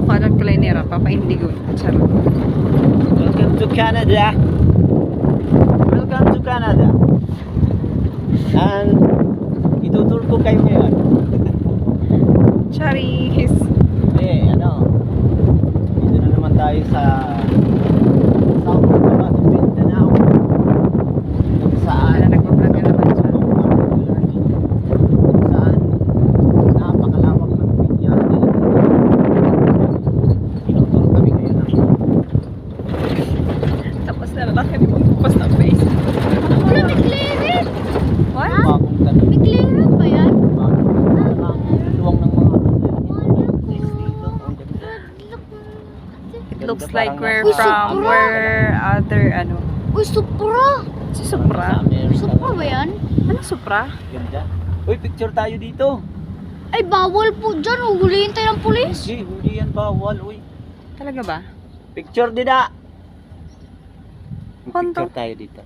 kanan kalinera, papa-indigo. Charot. Welcome to Canada. Welcome to Canada. And itutur ko kayo ngayon. Charis! Ano? Dito na naman tayo sa South Cotabato, Mindanao. Kung saan Nagbablog na naman siya. Kung saan napakalawak ng pinyada. Inutur kami ngayon ng Tapos na lalaki di magpupas ng face. Wala, may clearing. What? bagong tanong. May clearing ba yan? Luwang ng mga It looks like we're Uy, from Supra! where other ano. Uy, Supra! Si Supra? Supra ba yan? Ano Supra? Ganda. Uy, picture tayo dito. Ay, bawal po dyan. Huhulihin tayo ng pulis. Hindi, hindi yan bawal. Uy, Talaga ba? picture din na. Konto. Picture tayo dito.